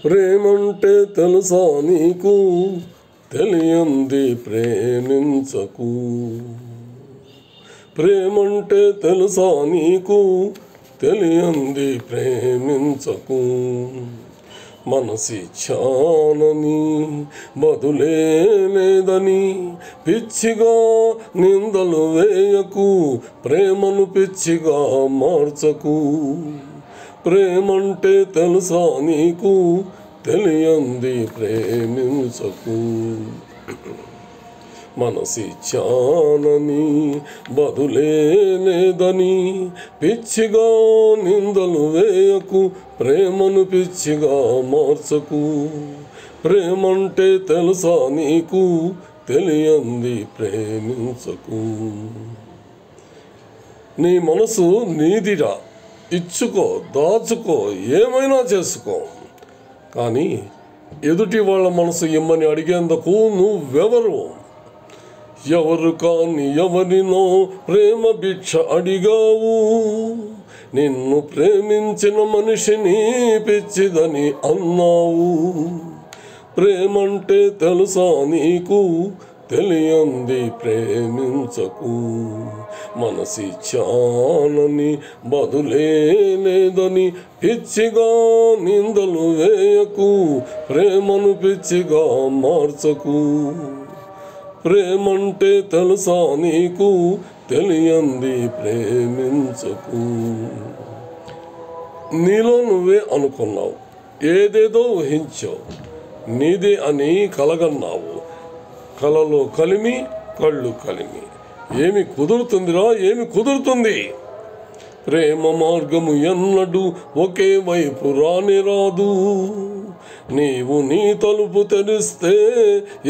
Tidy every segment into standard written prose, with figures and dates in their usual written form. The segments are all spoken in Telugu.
ప్రేమంటే తెలుసా నీకు, తెలియంది ప్రేమించకు. ప్రేమంటే తెలుసా నీకు, తెలియంది ప్రేమించకు. మనసిచ్చానని బదులే లేదని పిచ్చిగా నిందలు వేయకు. ప్రేమను పిచ్చిగా మార్చకు. ప్రేమంటే తెలుసా నీకు, తెలియంది ప్రేమించకు. మనసిచ్చానని బదులే లేదని పిచ్చిగా నిందలు వేయకు. ప్రేమను పిచ్చిగా మార్చకు. ప్రేమంటే తెలుసా నీకు, తెలియంది ప్రేమించకు. నీ మనసు నీదిరా, ఇచ్చుకో, దాచుకో, ఏమైనా చేసుకో. కానీ ఎదుటి వాళ్ళ మనసు ఇమ్మని అడిగేందుకు నువ్వెవరు? ఎవరు కాని ఎవరినో ప్రేమ భిక్ష అడిగావు. నిన్ను ప్రేమించిన మనిషిని పిచ్చిదని అన్నావు. ప్రేమంటే తెలుసా నీకు, తెలియంది ప్రేమించకు. మనసిచ్చానని బదులే లేదని పిచ్చిగా నిందలు వేయకు. ప్రేమను పిచ్చిగా మార్చకు. ప్రేమంటే తెలుసా నీకు, తెలియంది ప్రేమించకు. నీలో నువ్వే అనుకున్నావు, ఏదేదో ఊహించావు, నీదే అని కలగన్నావు. కలలో కలిమి, కళ్ళు కలిమి. ఏమి కుదురుతుందిరా, ఏమి కుదురుతుంది? ప్రేమ మార్గము ఎన్నడూ ఒకే వైపు రాని రాదు. నీవు నీ తలుపు తెరిస్తే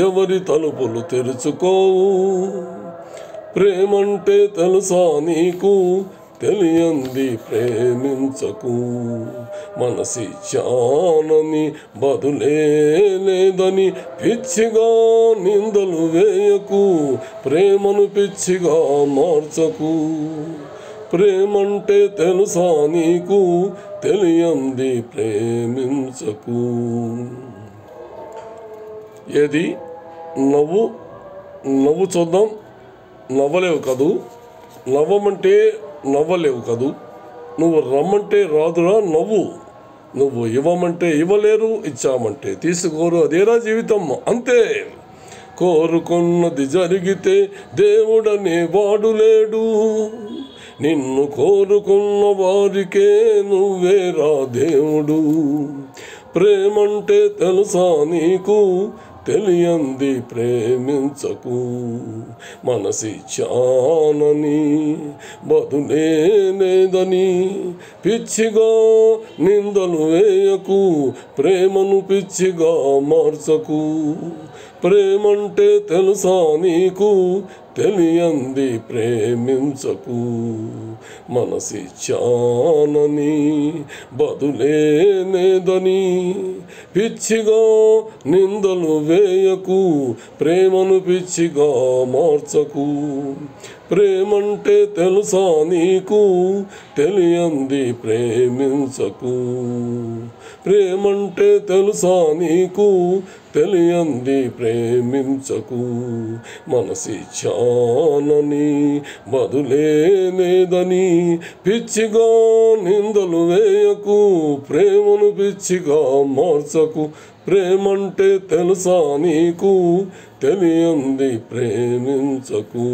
ఎవరి తలుపులు తెరుచుకోవు. ప్రేమంటే తెలుసా నీకు, తెలియంది ప్రేమించకు. మనసిచ్చానని బదులే లేదని పిచ్చిగా నిందలు వేయకు. ప్రేమను పిచ్చిగా మార్చకు. ప్రేమంటే తెలుసా నీకు, తెలియంది ప్రేమించకు. ఏది నవ్వు చూద్దాం. నవ్వలేవు కదూ. నవ్వమంటే నవ్వలేవు కదూ. నువ్వు రమ్మంటే రాదురా నవ్వు. నువ్వు ఇవ్వమంటే ఇవ్వలేరు, ఇచ్చామంటే తీసుకోరు. అదేరా జీవితం, అంతే. కోరుకున్నది జరిగితే దేవుడనే వాడు లేడు. నిన్ను కోరుకున్న వారికే నువ్వేరా దేవుడు. ప్రేమంటే తెలుసా నీకు, తెలియంది ప్రేమించకు. మనసిచ్చానని బదులే లేదని పిచ్చిగా నిందలు వేయకు. ప్రేమను పిచ్చిగా మార్చకు. ప్రేమంటే తెలుసా నీకు, తెలియంది ప్రేమించకు. మనసిచ్చానని బదులే లేదని పిచ్చిగా నిందలు వేయకు. ప్రేమను పిచ్చిగా మార్చకు. ప్రేమంటే తెలుసా నీకు, తెలియంది ప్రేమించకు. ప్రేమంటే తెలుసా నీకు, తెలియంది ప్రేమించకు. మనసిచ్చానని బదులే లేదని పిచ్చిగా నిందలు వేయకు. ప్రేమను పిచ్చిగా మార్చకు. ప్రేమంటే తెలుసా నీకు, తెలియంది ప్రేమించకు.